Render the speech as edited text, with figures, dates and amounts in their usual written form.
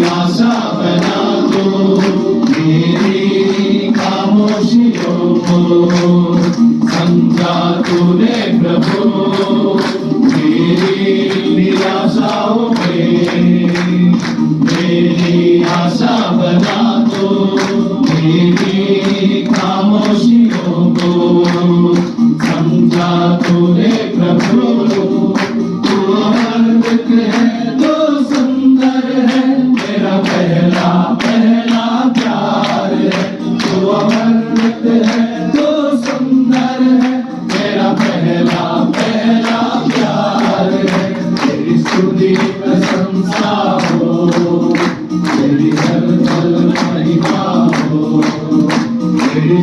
आशा बना दो मेरी खामोशियों को, समझा तूने प्रभु मेरी निराशाओं में। मेरी आशा बना दो मेरी खामोशियों को, समझा तूने प्रभु। तू अमृत है तो सुंदर है, मेरा पहला पहला प्यार है। तू अमृत है तो सुंदर है, मेरा पहला पहला प्यार है। तेरी स्तुति प्रशंसा हो, तेरी सर्वल महिमा हो, तेरी